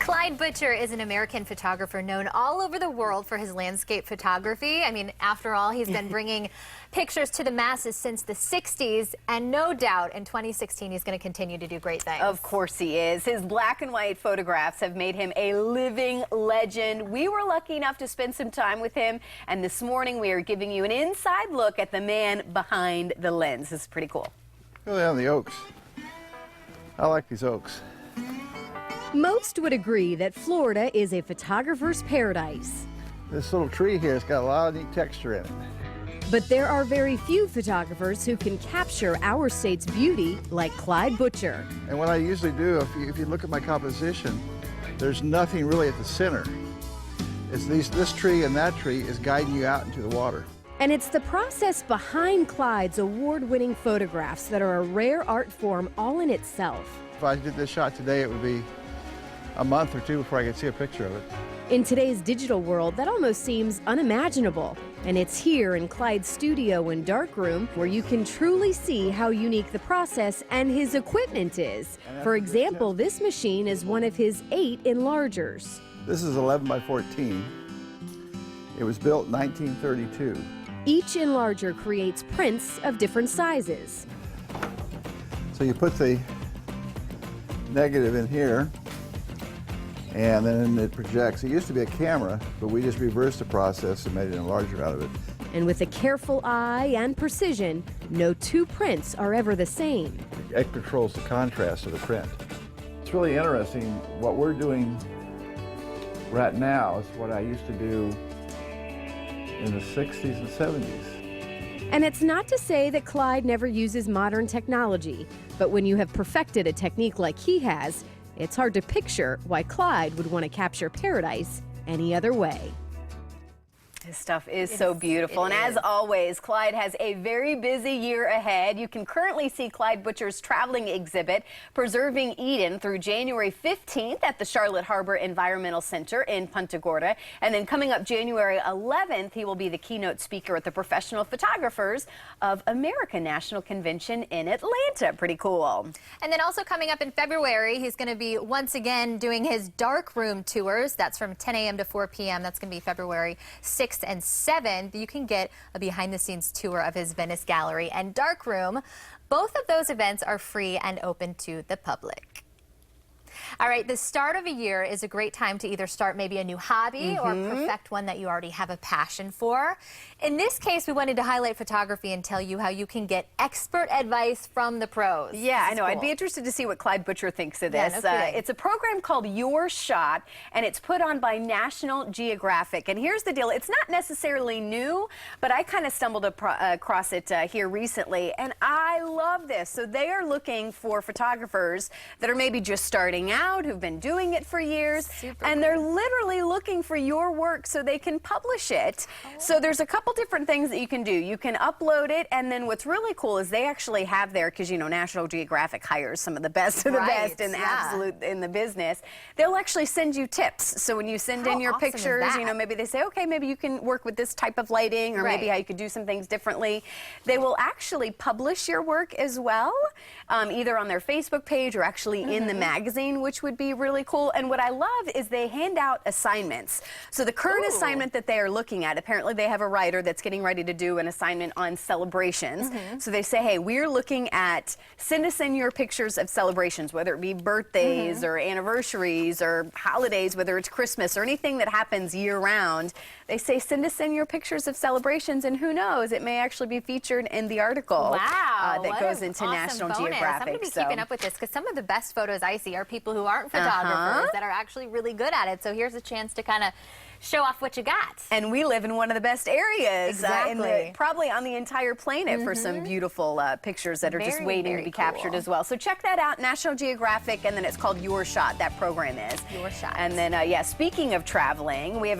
Clyde Butcher is an American photographer known all over the world for his landscape photography. I mean, after all, he's been bringing pictures to the masses since the 60s, and no doubt in 2016 he's going to continue to do great things. Of course he is. His black and white photographs have made him a living legend. We were lucky enough to spend some time with him, and this morning we are giving you an inside look at the man behind the lens. This is pretty cool. Really on the oaks. I like these oaks. Most would agree that Florida is a photographer's paradise. This little tree here has got a lot of neat texture in it. But there are very few photographers who can capture our state's beauty like Clyde Butcher. And what I usually do, if you look at my composition, there's nothing really at the center. It's this tree and that tree is guiding you out into the water. And it's the process behind Clyde's award-winning photographs that are a rare art form all in itself. If I did this shot today, it would be a month or two before I could see a picture of it. In today's digital world, that almost seems unimaginable. And it's here in Clyde's studio and darkroom where you can truly see how unique the process and his equipment is. For example, this machine is one of his 8 enlargers. This is 11 by 14. It was built in 1932. Each enlarger creates prints of different sizes. So you put the negative in here, and then it projects. It used to be a camera, but we just reversed the process and made an enlarger out of it. And with a careful eye and precision, no two prints are ever the same. It controls the contrast of the print. It's really interesting. What we're doing right now is what I used to do in the 60s and 70s. And it's not to say that Clyde never uses modern technology, but when you have perfected a technique like he has, it's hard to picture why Clyde would want to capture paradise any other way. His stuff is so beautiful, and as always, Clyde has a very busy year ahead. You can currently see Clyde Butcher's traveling exhibit, Preserving Eden, through January 15th at the Charlotte Harbor Environmental Center in Punta Gorda. And then coming up January 11th, he will be the keynote speaker at the Professional Photographers of America National Convention in Atlanta. Pretty cool. And then also coming up in February, he's going to be once again doing his darkroom tours. That's from 10 a.m. to 4 p.m. That's going to be February 6th and 7th. You can get a behind-the-scenes tour of his Venice gallery and darkroom. Both of those events are free and open to the public. All right, the start of a year is a great time to either start maybe a new hobby or perfect one that you already have a passion for. In this case, we wanted to highlight photography and tell you how you can get expert advice from the pros. Yeah, I know. Cool. I'd be interested to see what Clyde Butcher thinks of this. Yeah, no kidding. It's a program called Your Shot, and it's put on by National Geographic. And here's the deal. It's not necessarily new, but I kind of stumbled across it here recently, and I love this. So they are looking for photographers that are maybe just starting out, who've been doing it for years, and they're literally looking for your work so they can publish it. So there's a couple different things that you can do. You can upload it, and then what's really cool is they actually have there, because you know National Geographic hires some of the best of the best in the absolute in the business. They'll actually send you tips. So when you send in your pictures, you know, maybe they say, okay, maybe you can work with this type of lighting, or maybe how you could do some things differently. They will actually publish your work as well, either on their Facebook page or actually in the magazine, which would be really cool. And what I love is they hand out assignments. So the current assignment that they are looking at, apparently they have a writer that's getting ready to do an assignment on celebrations. So they say, hey, we're looking at, send us in your pictures of celebrations, whether it be birthdays or anniversaries or holidays, whether it's Christmas or anything that happens year-round. They say, send us in your pictures of celebrations, and who knows, it may actually be featured in the article that goes into National Geographic. I'm going to be keeping up with this, because some of the best photos I see are people who aren't photographers that are actually really good at it. So here's a chance to kind of show off what you got. And we live in one of the best areas, probably on the entire planet, for some beautiful pictures that are just waiting to be captured as well. So check that out, National Geographic, and then it's called Your Shot. That program is Your Shot. And then, yeah, speaking of traveling, we have